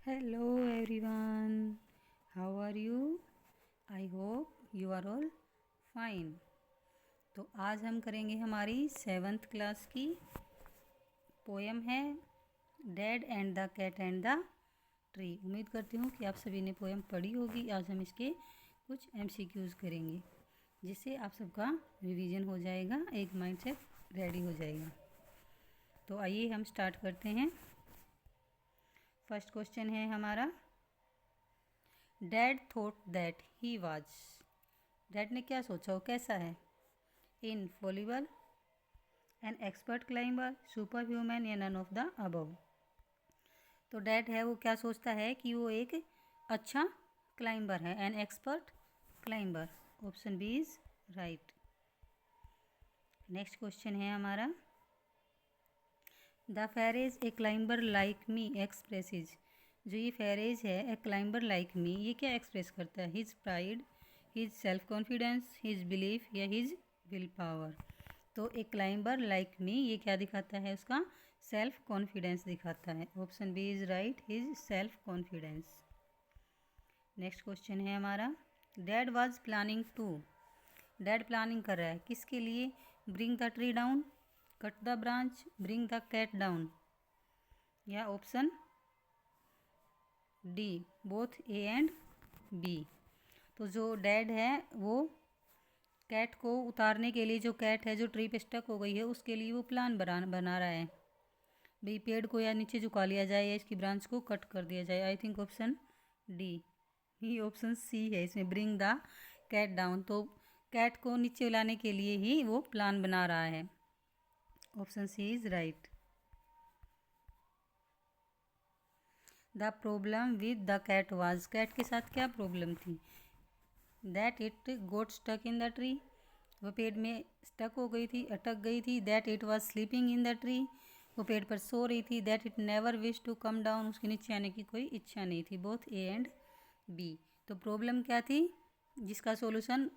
Hello everyone, how are you? I hope you are all fine. तो आज हम करेंगे हमारी 7th क्लास की पोएम है dad and the cat and the tree. उम्मीद करती हूँ कि आप सभी ने पोएम पढ़ी होगी। आज हम इसके कुछ MCQs करेंगे जिससे आप सबका रिवीजन हो जाएगा, एक माइंड सेट रेडी हो जाएगा। तो आइए हम स्टार्ट करते हैं। फर्स्ट क्वेश्चन है हमारा, dad thought that he was. Dad ने क्या सोचा, वो कैसा है? Infallible, N expert climber, super human या नन ऑफ द अबव। तो डैड है वो क्या सोचता है कि वो एक अच्छा क्लाइंबर है, an expert climber. Option B is right. Next question है हमारा, the phrase a climber like me expresses. जो ये फेरेज है ए क्लाइंबर लाइक मी, ये क्या एक्सप्रेस करता है? His pride, his self confidence, his belief या हिज विल पावर। तो एक क्लाइंबर लाइक मी ये क्या दिखाता है? उसका सेल्फ कॉन्फिडेंस दिखाता है। Option B is right, his self confidence. Next question है हमारा, dad was planning to. Dad planning कर रहा है किसके लिए? Bring the tree down, cut the branch, bring the cat down या option D both A and B. तो जो डैड है वो कैट को उतारने के लिए, जो कैट है जो ट्री पे स्टक हो गई है, उसके लिए वो प्लान बना रहा है भाई पेड़ को या नीचे झुका लिया जाए या इसकी ब्रांच को कट कर दिया जाए। आई थिंक ऑप्शन डी ही ऑप्शन सी है इसमें, ब्रिंग द कैट डाउन। तो कैट को नीचे लाने के लिए ही वो प्लान बना रहा है। Option C is right. The problem with the cat was. Cat के साथ क्या प्रॉब्लम थी? That it got stuck in the tree. वो पेड़ में स्टक हो गई थी, अटक गई थी। That it was sleeping in the tree. वो पेड़ पर सो रही थी। That it never wish to come down. उसके नीचे आने की कोई इच्छा नहीं थी। Both A and B. तो प्रॉब्लम क्या थी जिसका सॉल्यूशन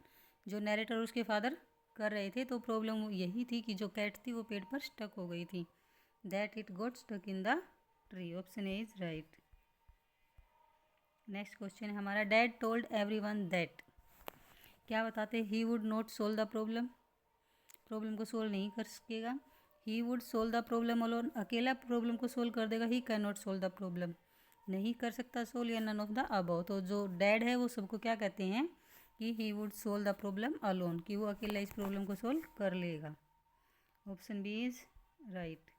जो नरेटर और उसके फादर कर रहे थे? तो प्रॉब्लम यही थी कि जो कैट थी वो पेड़ पर स्टक हो गई थी। That it got stuck in the tree. Option A is right. Next question है हमारा, डैड टोल्ड एवरीवन दैट। क्या बताते? He would not solve the problem. Problem को सोल्व नहीं कर सकेगा। He would solve the problem alone. अकेला problem को सोल्व कर देगा। He can not solve the problem, नहीं कर सकता सोल्व या नन ऑफ द अबव। तो जो डैड है वो सबको क्या कहते हैं कि he would solve the problem alone, कि वो अकेला इस प्रॉब्लम को सोल्व कर लेगा। Option B is right.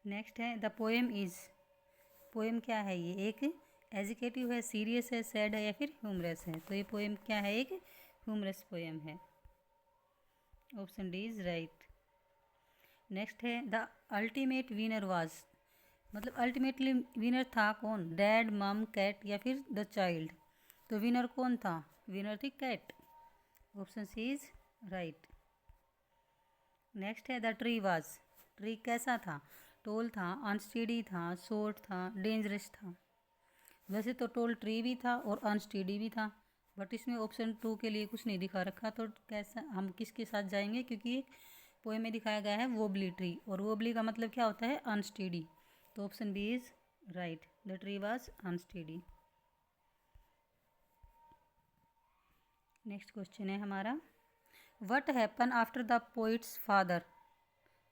Next है, द पोएम इज। पोएम क्या है? ये एक एजुकेटिव है, सीरियस है, सैड है या फिर ह्यूमरस है? तो ये पोएम क्या है? एक ह्यूमरस पोएम है। Option D is right. Next है, द अल्टीमेट विनर वाज। मतलब अल्टीमेटली विनर था कौन? डैड, मम, कैट या फिर द चाइल्ड? तो विनर कौन था? विनर थी cat. Option C is right. Next है, द ट्री वाज। ट्री कैसा था? टोल था, अनस्टेडी था, शॉर्ट था, डेंजरस था। वैसे तो टोल ट्री भी था और अनस्टेडी भी था, बट इसमें ऑप्शन 2 के लिए कुछ नहीं दिखा रखा। तो कैसा हम किसके साथ जाएंगे? क्योंकि पोएम में दिखाया गया है वोबली ट्री, और वोबली का मतलब क्या होता है? अनस्टेडी। तो option B is right, the tree was unsteady. Next question है हमारा, what happen after the poet's father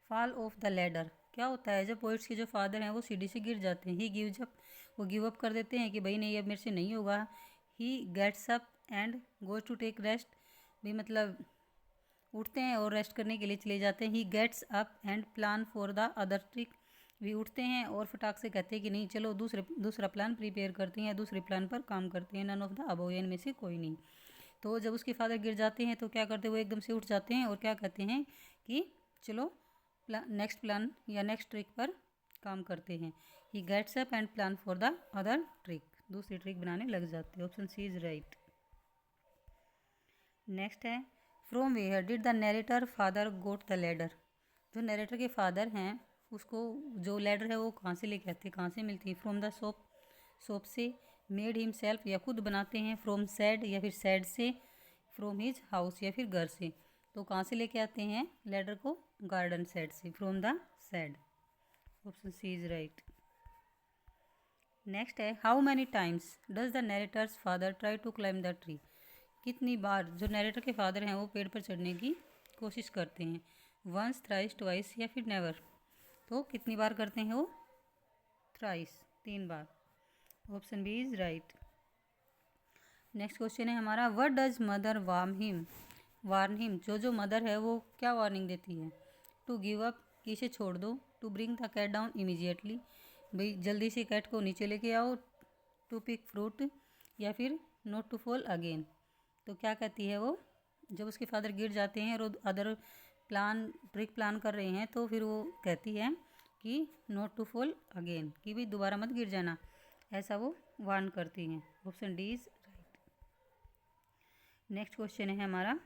fall off the ladder. क्या होता है जब पोइट्स के जो फादर हैं वो सीढ़ी से गिर जाते हैं? ही गिव्स अप, वो गिव अप कर देते हैं कि भाई नहीं अब मेरे से नहीं होगा। He gets up and goes to take rest, भी मतलब उठते हैं और रेस्ट करने के लिए चले जाते हैं। He gets up and plan for the other trick, भी उठते हैं और फटाक से कहते हैं कि नहीं चलो दूसरा प्लान प्रिपेयर करते हैं या दूसरे प्लान पर काम करते हैं। नन ऑफ द अबव, इनमें से कोई नहीं। तो जब उसके फादर गिर जाते हैं तो क्या करते हैं? वो एकदम से उठ जाते हैं और क्या कहते हैं कि चलो नेक्स्ट प्लान या नेक्स्ट ट्रिक पर काम करते हैं। He gets up and plan for the other trick, दूसरी ट्रिक बनाने लग जाते हैं। Option C is right. Next है, from where did the narrator father got the ladder. जो नरेटर के फादर हैं उसको जो लेडर है वो कहाँ से लेके आते हैं, कहाँ से मिलती है? फ्रॉम द शॉप, शॉप से। मेड हिमसेल्फ या खुद बनाते हैं। फ्रॉम सैड या फिर सैड से। फ्रॉम हिज हाउस या फिर घर से। तो कहाँ से लेके आते हैं लेडर को? गार्डन सैड से, from the shed. Option C is right. Next है how many times does the narrator's father try to climb the tree. कितनी बार जो नरेटर के फादर हैं वो पेड़ पर चढ़ने की कोशिश करते हैं, वंस, थ्राइस, ट्वाइस या फिर नेवर। तो कितनी बार करते हैं वो? थ्राइस, 3 बार। Option B is right. Next question है हमारा what does mother warn him. जो मदर है वो क्या वार्निंग देती है? टू गिव अप, कि इसे छोड़ दो। To bring the cat down immediately, भाई जल्दी से कैट को नीचे लेके आओ। टू पिक फ्रूट, या फिर नॉट टू फॉल अगेन। तो क्या कहती है वो? जब उसके फादर गिर जाते हैं और अदर ट्रिक प्लान कर रहे हैं तो फिर वो कहती है कि नॉट टू फॉल अगेन, कि भाई दोबारा मत गिर जाना, ऐसा वो वार्न करती हैं। Option D is right. Next question है हमारा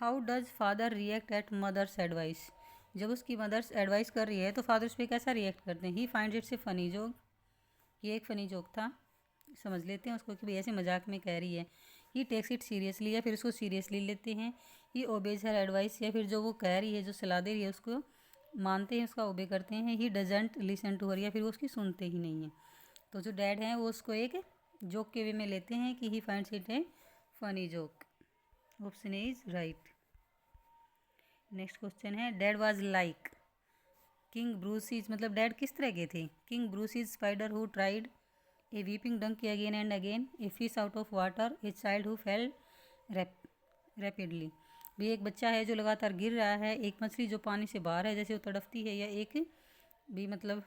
how does father react at mother's advice. जब उसकी मदर्स एडवाइस कर रही है तो फादर उस पर कैसा रिएक्ट करते हैं? He finds it's a funny joke, ये एक फ़नी जोक था, समझ लेते हैं उसको कि भाई ऐसे मजाक में कह रही है। ही टेक्स इट सीरियसली, या फिर उसको सीरियसली लेते हैं। ही ओबेज हर एडवाइस, या फिर जो वो कह रही है, जो सलाह दे रही है उसको मानते हैं, उसका ओबे करते हैं। He doesn't listen to her, या फिर वो उसकी सुनते ही नहीं हैं। तो जो डैड हैं वो उसको एक जोक के वे में लेते हैं कि he finds it a funny joke. Option A is right. Next question है dad was like king Bruce's, मतलब डैड किस तरह के थे? King Bruce's spider who tried a weeping donkey again and again, a fish out of water, a child who fell rapidly. भी एक बच्चा है जो लगातार गिर रहा है, एक मछली जो पानी से बाहर है जैसे वो तड़पती है, या एक भी मतलब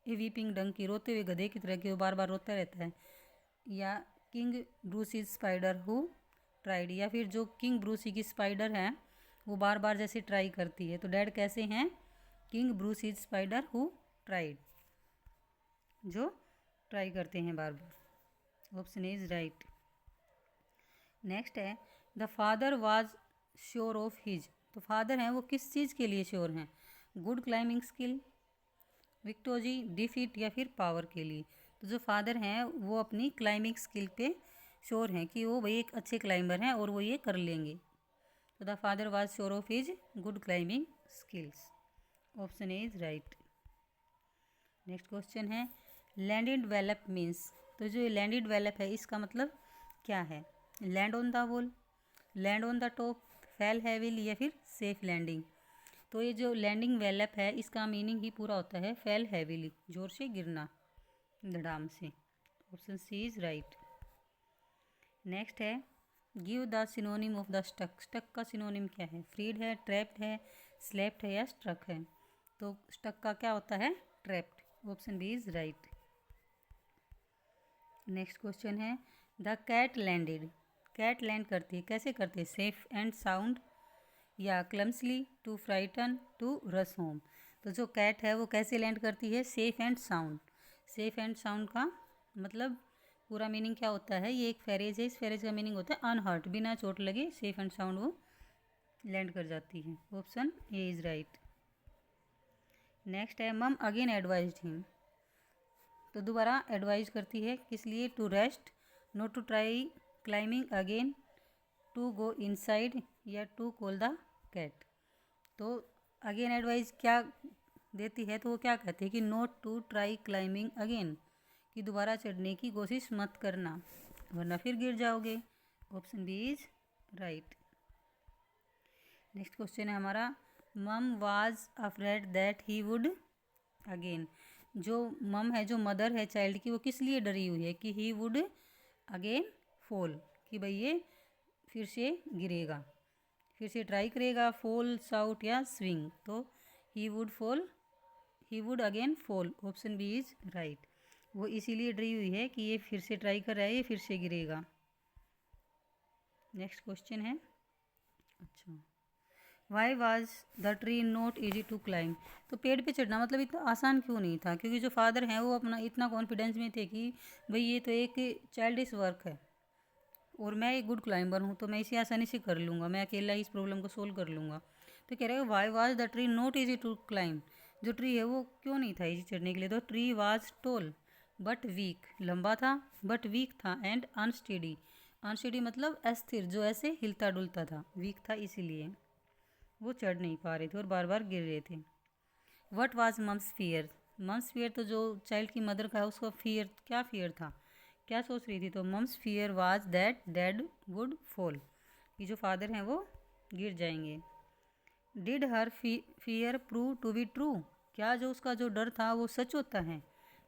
ए वीपिंग डंकी रोते हुए गधे की तरह कि वो बार बार रोता रहता है, या king Bruce's spider who tried, या फिर जो किंग ब्रूसी की स्पाइडर है वो बार बार जैसे ट्राई करती है। तो डैड कैसे हैं? King Bruce's spider who tried, जो ट्राई करते हैं बार बार। Option is right. नेक्स्ट है the father was sure of his. तो फादर हैं वो किस चीज़ के लिए श्योर हैं? Good climbing skill, victory, defeat, या फिर पावर के लिए। तो जो फादर हैं वो अपनी क्लाइंबिंग स्किल पे श्योर हैं कि वो भाई एक अच्छे क्लाइंबर हैं और वो ये कर लेंगे। तो the father was sure of his good climbing skills. Option A is right. Next question है लैंडेड वेलप मीन्स। तो जो लैंडेड वेलप है इसका मतलब क्या है? Land on the wall, land on the top, fail heavily, या फिर सेफ लैंडिंग। तो ये जो लैंडिंग वेलप है इसका मीनिंग ही पूरा होता है फेल हैविली, जोर से गिरना, धड़ाम से। Option C is right. Next है give the synonym of the stuck. Stuck का सिनोनिम क्या है? फ्रीड है, ट्रैप्ड है, स्लेप्ड है, या स्ट्रक है। तो स्टक का क्या होता है? Trapped. Option B is right. Next question है the cat landed. Cat land करती है, कैसे करती है? सेफ एंड साउंड, या clumsily, too frighten, to rush home. तो जो कैट है वो कैसे लैंड करती है? Safe and sound. Safe and sound का मतलब पूरा मीनिंग क्या होता है? ये एक फ्रेज है, इस फ्रेज का मीनिंग होता है अनहर्ट, बिना चोट लगे सेफ एंड साउंड वो लैंड कर जाती है। Option A is right. Next है मम अगेन एडवाइज्ड हिम। तो दोबारा एडवाइज करती है किस लिए? To rest, not to try climbing again, to go inside, या टू कॉल द कैट। तो अगेन एडवाइस क्या देती है? तो वो क्या कहती है कि not to try climbing again, कि दोबारा चढ़ने की कोशिश मत करना वरना फिर गिर जाओगे। Option B is right. Next question है हमारा mum was afraid that he would again. जो मम है, जो मदर है चाइल्ड की, वो किस लिए डरी हुई है? कि ही वुड अगेन फॉल, कि भाई ये फिर से गिरेगा, फिर से ट्राई करेगा, फॉल, साउट, या स्विंग। तो he would fall, he would again fall. Option B is right. वो इसीलिए डरी हुई है कि ये फिर से ट्राई कर रहा है, ये फिर से गिरेगा। नेक्स्ट क्वेश्चन है अच्छा why was the tree not easy to climb. तो पेड़ पे चढ़ना मतलब इतना आसान क्यों नहीं था? क्योंकि जो फादर हैं वो अपना इतना कॉन्फिडेंस में थे कि भाई ये तो एक चाइल्डिश वर्क है और मैं एक गुड क्लाइंबर हूँ, तो मैं इसे आसानी से कर लूँगा, मैं अकेला ही इस प्रॉब्लम को सोल्व कर लूँगा। तो कह रहे हैं why was the tree not easy to climb. जो ट्री है वो क्यों नहीं था इजी चढ़ने के लिए? तो tree was tall but weak, लंबा था बट वीक था, एंड अनस्टेडी। अनस्टेडी मतलब अस्थिर, जो ऐसे हिलता डुलता था, वीक था इसीलिए वो चढ़ नहीं पा रहे थे और बार बार गिर रहे थे। What was mum's fear. Mum's fear तो जो चाइल्ड की मदर का है उसका फियर, क्या फियर था, क्या सोच रही थी, तो mum's fear was that dad would fall, कि जो फादर हैं वो गिर जाएंगे। Did her fear prove to be true, क्या जो उसका जो डर था वो सच होता है,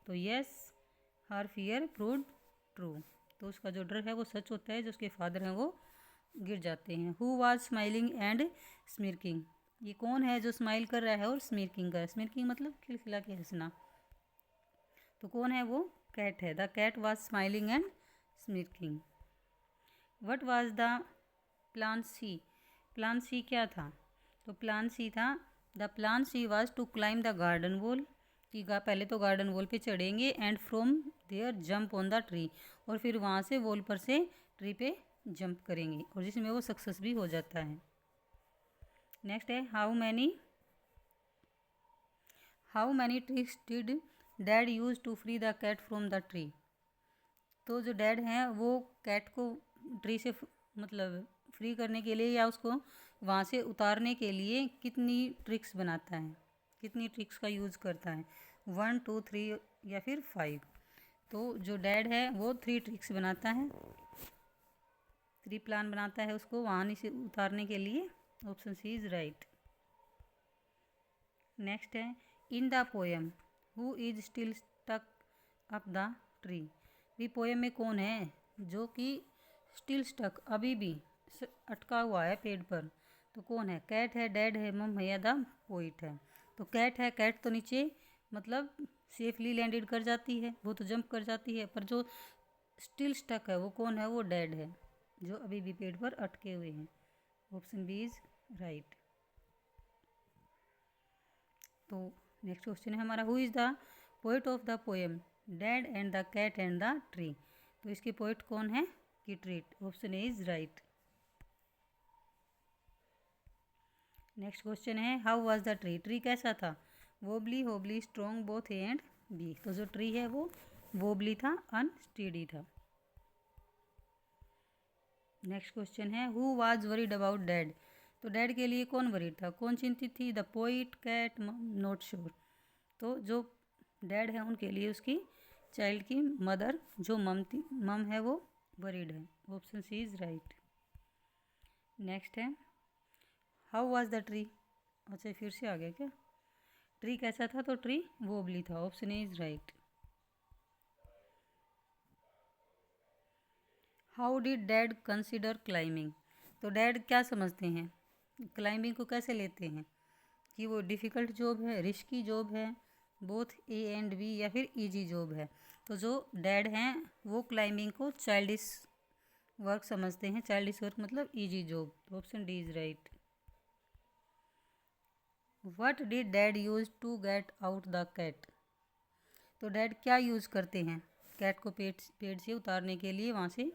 तो यस हर फियर प्रूव ट्रू, तो उसका जो डर है वो सच होता है, जो उसके फादर हैं वो गिर जाते हैं। हु वाज स्माइलिंग एंड स्मिर्किंग, ये कौन है जो स्माइल कर रहा है और स्मिर्किंग कर रहा है, स्मिर्किंग मतलब खिलखिला के हंसना, तो कौन है वो, कैट है। The cat was smiling and smirking. What was the plan C, plan C क्या था, तो प्लान सी था, the plan C was to climb the garden wall, कि पहले तो गार्डन वॉल पे चढ़ेंगे, and from there jump on the tree, और फिर वहाँ से वॉल पर से ट्री पे जंप करेंगे, और जिसमें वो सक्सेस भी हो जाता है। नेक्स्ट है how many tricks did dad use to free the cat from the tree, तो जो डैड हैं वो कैट को ट्री से मतलब फ्री करने के लिए या उसको वहाँ से उतारने के लिए कितनी ट्रिक्स बनाता है, कितनी ट्रिक्स का यूज़ करता है, 1 2 3 या फिर 5, तो जो डैड है वो 3 ट्रिक्स बनाता है, 3 प्लान बनाता है उसको वहाँ से उतारने के लिए। Option C is right. Next है in the poem who is still stuck up the tree, भी पोएम में कौन है जो कि स्टिल स्टक अभी भी अटका हुआ है पेड़ पर, तो कौन है, कैट है, डैड है, मम है, या द पोइट है, तो कैट है। कैट तो नीचे मतलब सेफली लैंडेड कर जाती है, वो तो जंप कर जाती है, पर जो स्टिल स्टक है वो कौन है, वो डैड है, जो अभी भी पेड़ पर अटके हुए हैं। Option B is right. तो नेक्स्ट क्वेश्चन है हमारा, who is the poet of the poem dad and the cat and the tree, तो इसके पोएट कौन है, किटरेट, option A is right. Next question है how was the tree, tree कैसा था, wobbly hobbly strong both A and B, तो जो ट्री है वो वोबली था, अनस्टेडी था। नेक्स्ट क्वेश्चन है who was worried about dad, तो डैड के लिए कौन वरीड था, कौन चिंतित थी, the poet, cat, not sure, तो जो डैड है उनके लिए उसकी चाइल्ड की मदर जो मम है वो वरीड है, option C is right. Next है हाउ वाज द ट्री, अच्छा फिर से आ गया क्या, ट्री कैसा था, तो ट्री वोबली था, option A is right. How did dad consider climbing, तो डैड क्या समझते हैं, क्लाइंबिंग को कैसे लेते हैं, कि वो डिफ़िकल्ट जॉब है, रिस्की जॉब है, बोथ ए एंड बी, या फिर इजी जॉब है, तो जो डैड हैं वो क्लाइंबिंग को चाइल्डिश वर्क समझते हैं, चाइल्डिश वर्क मतलब इजी जॉब, तो option D is right. What did dad use to get out the cat, तो डैड क्या यूज़ करते हैं कैट को पेड़ से उतारने के लिए, वहाँ से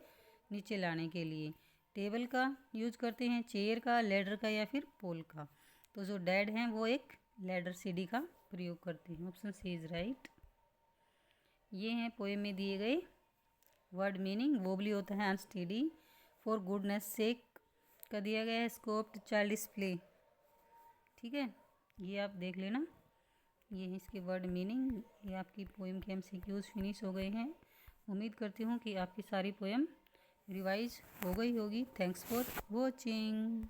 नीचे लाने के लिए, टेबल का यूज करते हैं, चेयर का, लेडर का, या फिर पोल का, तो जो डैड हैं वो एक लेडर सीढ़ी का प्रयोग करते हैं, ऑप्शन सी इज राइट। ये हैं पोएम में दिए गए वर्ड मीनिंग, वोबली होता है अनस्टेडी, फॉर गुडनेस सेक का दिया गया है, स्कोप्ड चाइल्डिश प्ले, ठीक है, ये आप देख लेना, ये है इसके वर्ड मीनिंग। ये आपकी पोएम के MCQs फिनिश हो गए हैं। उम्मीद करती हूँ कि आपकी सारी पोएम रिवाइज हो गई होगी। Thanks for watching.